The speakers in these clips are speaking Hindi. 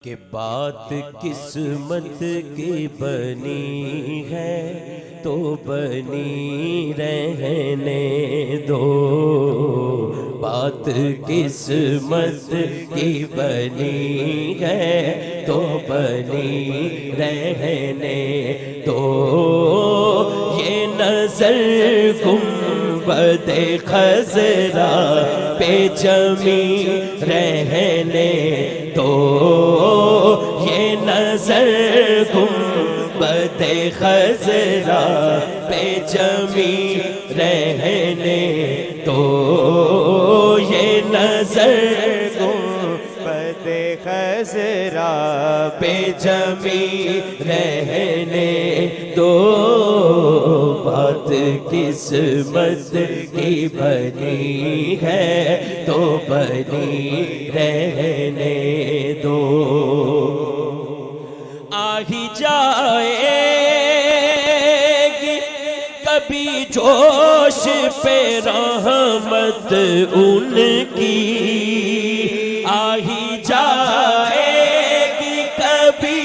कि बात किस्मत की बनी है तो बनी रहने दो। बात किस्मत की बनी है तो बनी रहने दो। ये नजर गुंबदे खजरा पे जमी रहने दो। ये नजर गुंबदे खजरा पे जमी रहने दो। ये नजर गुंबदे खजरा पे जमी रहने दो। बात किस्मत की बनी है तो बनी रहने दो। आ ही जाएगी कभी जोश पे रहमत उनकी। आ ही जाएगी कभी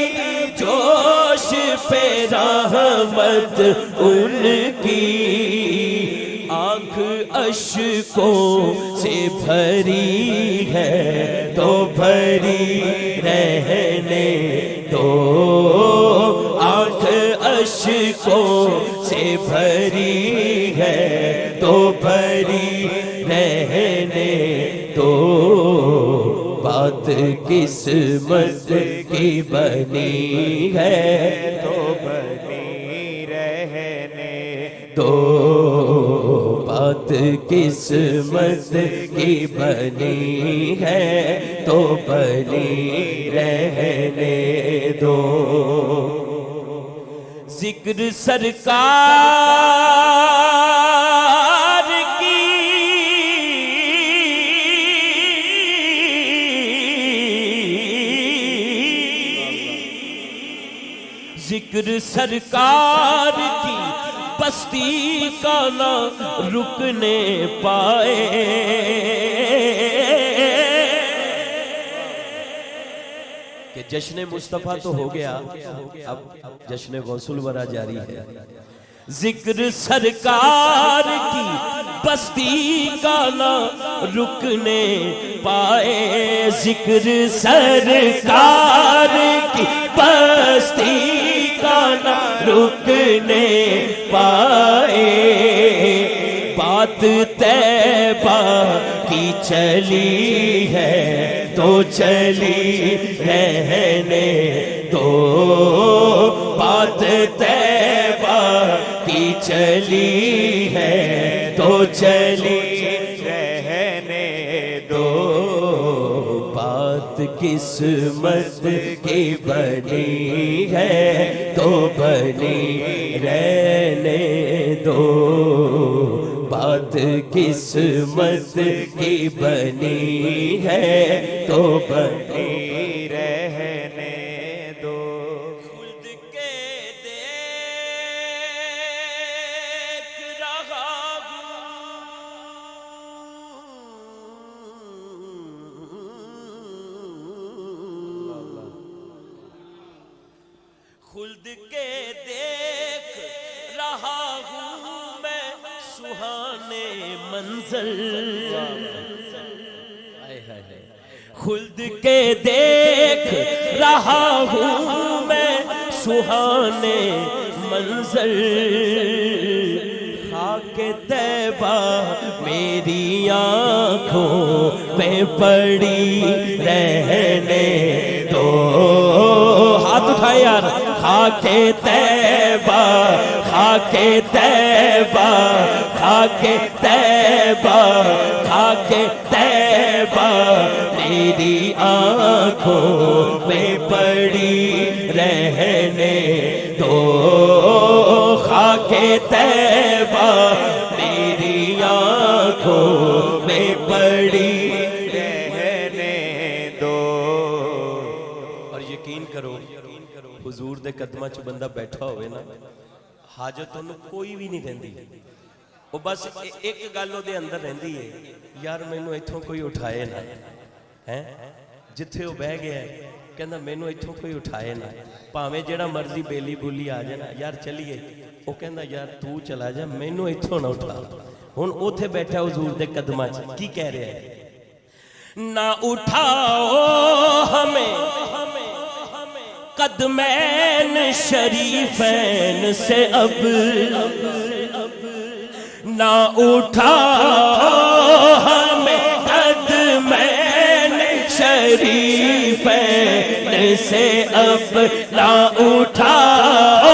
जोश पे रहमत उनकी। आँख अश्कों से भरी है तो भरी रहने दो। आँख अश्कों से भरी है तो भरी रहने दो। बात किस्मत की बनी है तो बनी रहने दो। बात किस्मत की बनी है तो बनी रहने दो। जिक्र सरकार की जिक्र सरकार की बस्ती का ना रुकने पाए। कि जश्न मुस्तफ़ा तो हो गया, अब जश्न गौसुल वरा जारी है। जिक्र सरकार की बस्ती का ना रुकने पाए। जिक्र सरकार की बस्ती का ना रुकने पाए। बात तैबा की चली है तो चली रहने दो। बात तैबा की चली है तो चली रहने दो। बात किस्मत की बनी है तो बनी रहने दो। बात किस्मत की बनी है तो बनी रहने दो। खुद के देख रहा हूँ खुद के देख रहा हूँ मैं सुहाने मंजर। खुद के देख रहा हूँ मैं सुहाने मंजर। खाके तैबा मेरी आँखों में पड़ी रहने दो। हाथ उठाए यार। खाके तैबा खाके तैबा खाके तैबा खाके तैबा मेरी आँखों में पड़ी रहने दो। खाके तैबा मेरी आँखों में पड़ी रहने दो। और यकीन करो हुजूर दे कदमां च बंदा बैठा होवे ना, हाजत उन्हें कोई भी नहीं रहिंदी। वो बस एक गल उहदे अंदर रहिंदी है, यार मैनू इत्थों कोई उठाए ना है। जिथे वो बह गया कहंदा मैनू इत्थों कोई उठाए ना, भावें जेड़ा मर्जी बेली बुली आ जाए ना, यार चलीए। वो कहंदा यार तू चला जा, मैनू इत्थों ना उठा। हुण उत्थे बैठा हुजूर दे कदमां च, की कह रहा है? ना उठाओ हमें कदमैन शरीफैन से अब, ना उठाओ हमें कदमैन शरीफैन से अब, ना उठाओ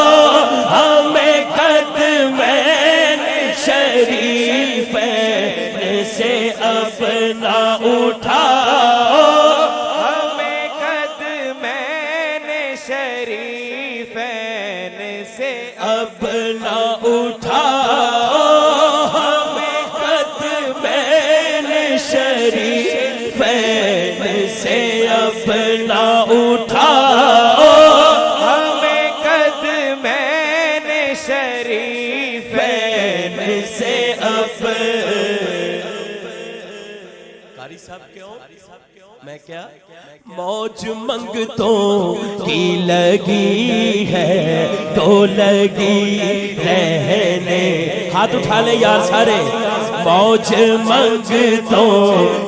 हमें कदमैन शरीफैन से अब, ना उठाओ हमें कदमैन शरीफैन से अब, ना उठाओ हमें कदमैन शरीफैन से अब, ना उठाओ हमें कदमैन शरीफैन से अब। कारी साहब क्यों? मैं क्या? मौज मंगतों की लगी है तो लगी रहने, हाथ उठा ले यार सारे। मौज मंगतों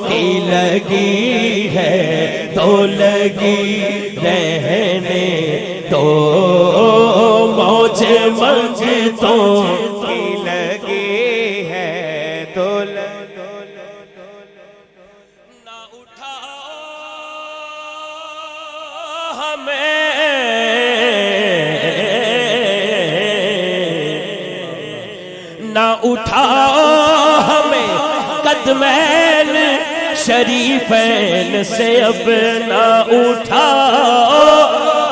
की लगी है तो लगी रहने दो, मौज मंगतों की लगी है तो ना उठाओ हमें ना उठाओ हमें कदमैन शरीफैन से अब, ना उठाओ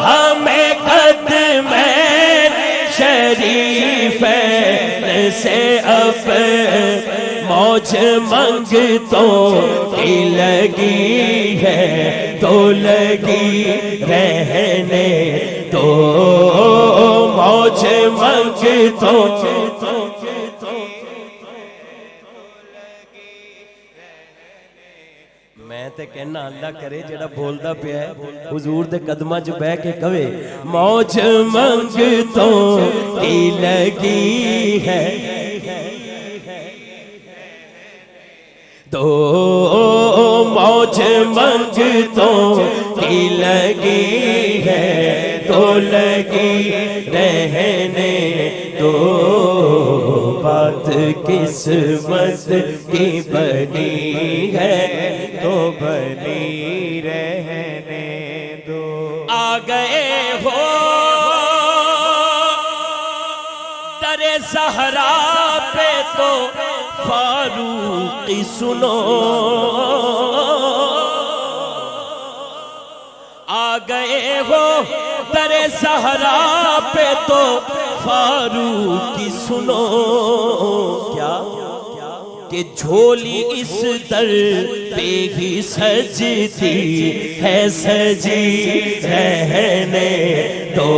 हमें कदमैन शरीफैन से अब। मौज मंगतों की लगी है तो लगी रहने दो, मौज मंगतों। मैं ते कहना अल्लाह करे जेड़ा बोलदा पिया है हुजूर दे कदमां च बह के कवे मौज मंगतों की लगी है तो, मौज मंगतों की लगी है तो लगी रहने दो, बात किस्मत की बनी है तो बनी रहने दो। आ गए हो दरे सहरा पे तो फारूकी सुनो, आ गए हो दरे सहरा पे तो फारूकी सुनो। क्या कि झोली इस दर पे ही सजती है सजी रहने दो,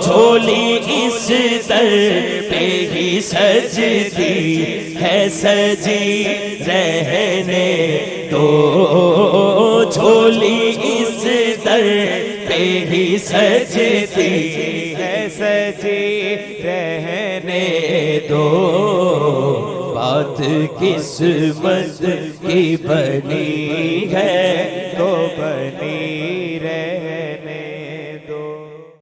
झोली इस दर पे ही सजती है सजी रहने दो, झोली इस दर पे ही सजती है सजी रहने दो, बात किस्मत की बनी है तो बनी रहने